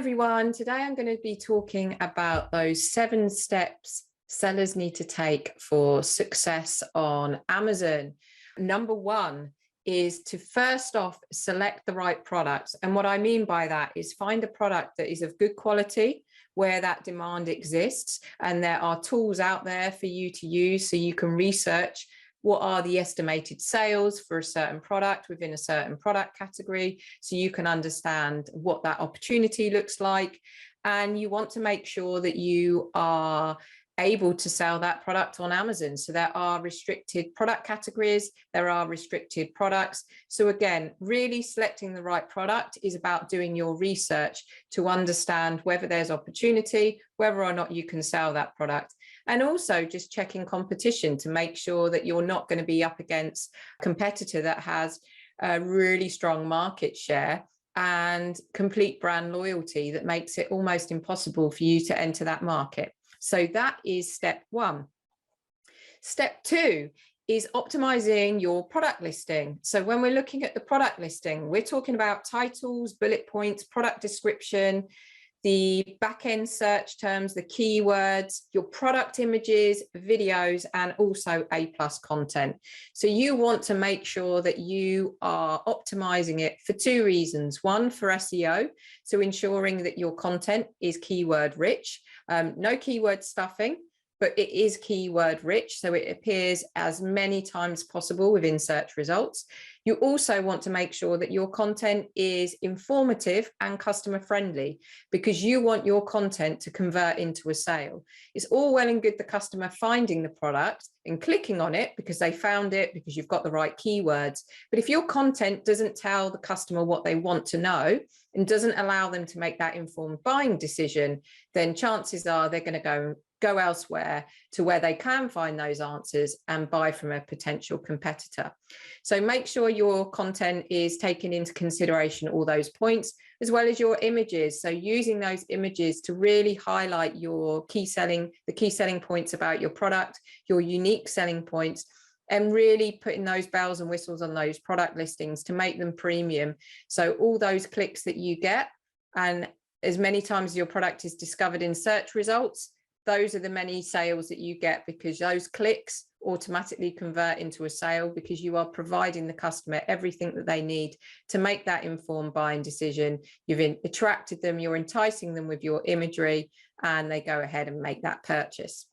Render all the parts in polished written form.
everyone. Today I'm going to be talking about those 7 steps sellers need to take for success on Amazon. Number 1 is to first off select the right product. And what I mean by that is find a product that is of good quality, where that demand exists, and there are tools out there for you to use so you can research what are the estimated sales for a certain product within a certain product category, so you can understand what that opportunity looks like. And you want to make sure that you are able to sell that product on Amazon. So there are restricted product categories, there are restricted products. So again, really selecting the right product is about doing your research to understand whether there's opportunity, whether or not you can sell that product. And also just checking competition to make sure that you're not going to be up against a competitor that has a really strong market share and complete brand loyalty that makes it almost impossible for you to enter that market. So that is step 1. Step 2 is optimizing your product listing. So when we're looking at the product listing, we're talking about titles, bullet points, product description, the back-end search terms, the keywords, your product images, videos, and also A+ content. So you want to make sure that you are optimizing it for 2 reasons. 1, for SEO, so ensuring that your content is keyword rich, no keyword stuffing, but it is keyword rich, so it appears as many times possible within search results. You also want to make sure that your content is informative and customer friendly, because you want your content to convert into a sale. It's all well and good the customer finding the product and clicking on it because they found it because you've got the right keywords. But if your content doesn't tell the customer what they want to know and doesn't allow them to make that informed buying decision, then chances are they're going to go elsewhere to where they can find those answers and buy from a potential competitor. So make sure your content is taking into consideration all those points, as well as your images. So using those images to really highlight the key selling points about your product, your unique selling points, and really putting those bells and whistles on those product listings to make them premium. So all those clicks that you get, and as many times as your product is discovered in search results, those are the many sales that you get, because those clicks automatically convert into a sale, because you are providing the customer everything that they need to make that informed buying decision. You've attracted them, you're enticing them with your imagery, and they go ahead and make that purchase.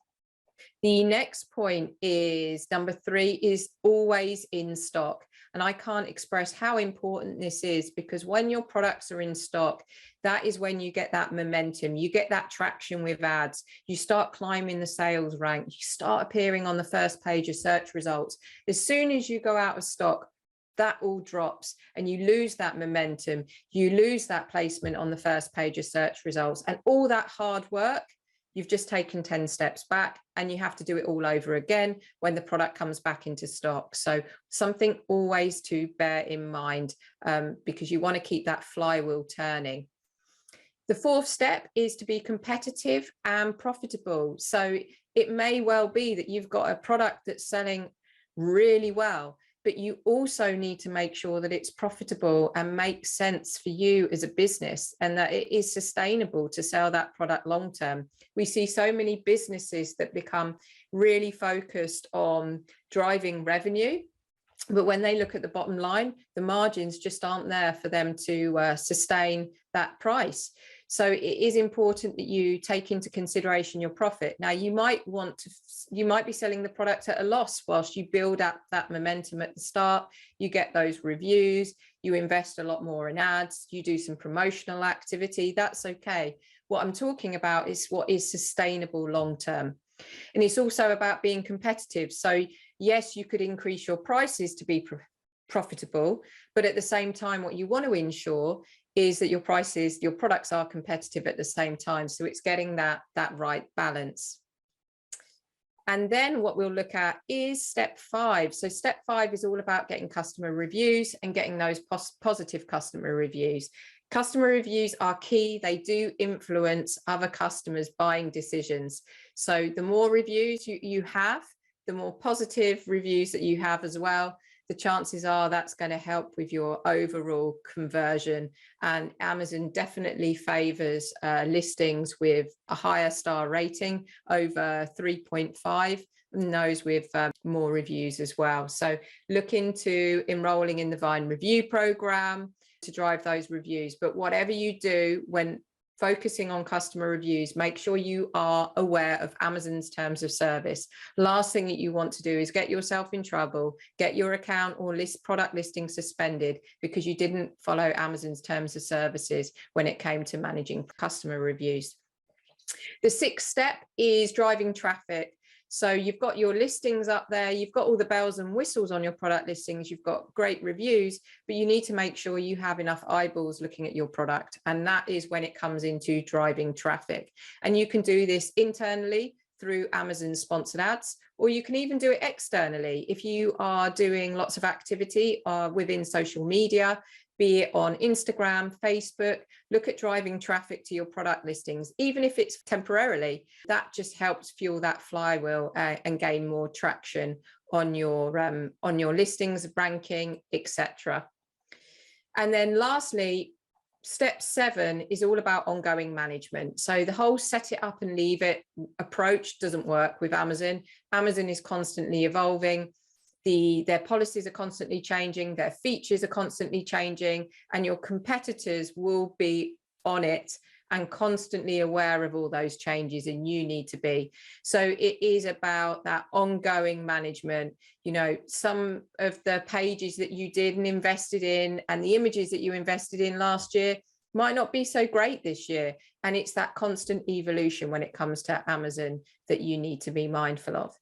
The next point is number 3, is always in stock. And I can't express how important this is, because when your products are in stock, that is when you get that momentum, you get that traction with ads, you start climbing the sales rank, you start appearing on the first page of search results. As soon as you go out of stock, that all drops and you lose that momentum, you lose that placement on the first page of search results, and all that hard work, you've just taken 10 steps back, and you have to do it all over again when the product comes back into stock. So something always to bear in mind, because you want to keep that flywheel turning. The 4th step is to be competitive and profitable. So it may well be that you've got a product that's selling really well, but you also need to make sure that it's profitable and makes sense for you as a business, and that it is sustainable to sell that product long term. We see so many businesses that become really focused on driving revenue, but when they look at the bottom line, the margins just aren't there for them to sustain that price. So it is important that you take into consideration your profit. Now, you might be selling the product at a loss whilst you build up that momentum at the start. You get those reviews, you invest a lot more in ads, you do some promotional activity. That's okay. What I'm talking about is what is sustainable long term. And it's also about being competitive. So yes, you could increase your prices to be profitable, but at the same time, what you want to ensure is that your products are competitive at the same time. So it's getting that right balance. And then what we'll look at is step 5. So step 5 is all about getting customer reviews and getting those positive customer reviews. Customer reviews are key. They do influence other customers' buying decisions. So the more reviews you have, the more positive reviews that you have as well, the chances are that's going to help with your overall conversion. And Amazon definitely favors listings with a higher star rating over 3.5, and those with more reviews as well. So look into enrolling in the Vine review program to drive those reviews. But whatever you do when focusing on customer reviews, make sure you are aware of Amazon's terms of service. Last thing that you want to do is get yourself in trouble, get your account or product listing suspended because you didn't follow Amazon's terms of services when it came to managing customer reviews. The sixth step is driving traffic. So you've got your listings up there, you've got all the bells and whistles on your product listings, you've got great reviews, but you need to make sure you have enough eyeballs looking at your product. And that is when it comes into driving traffic. And you can do this internally through Amazon sponsored ads, or you can even do it externally. If you are doing lots of activity within social media, be it on Instagram, Facebook, look at driving traffic to your product listings, even if it's temporarily. That just helps fuel that flywheel and gain more traction on your listings, ranking, etc. And then lastly, step 7 is all about ongoing management. So the whole set it up and leave it approach doesn't work with Amazon. Amazon is constantly evolving. Their policies are constantly changing, their features are constantly changing, and your competitors will be on it and constantly aware of all those changes, and you need to be. So it is about that ongoing management. You know, some of the pages that you did and invested in and the images that you invested in last year might not be so great this year. And it's that constant evolution when it comes to Amazon that you need to be mindful of.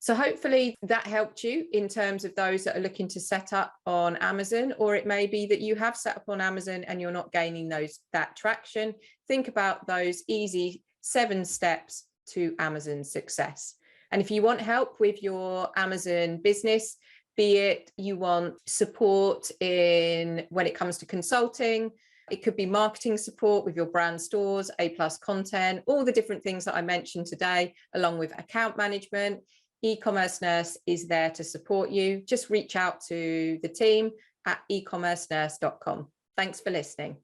So hopefully that helped you in terms of those that are looking to set up on Amazon, or it may be that you have set up on Amazon and you're not gaining that traction. Think about those easy 7 steps to Amazon success. And if you want help with your Amazon business, be it you want support when it comes to consulting, it could be marketing support with your brand stores, A+ content, all the different things that I mentioned today, along with account management. eCommerce Nurse is there to support you. Just reach out to the team at ecommercenurse.com. Thanks for listening.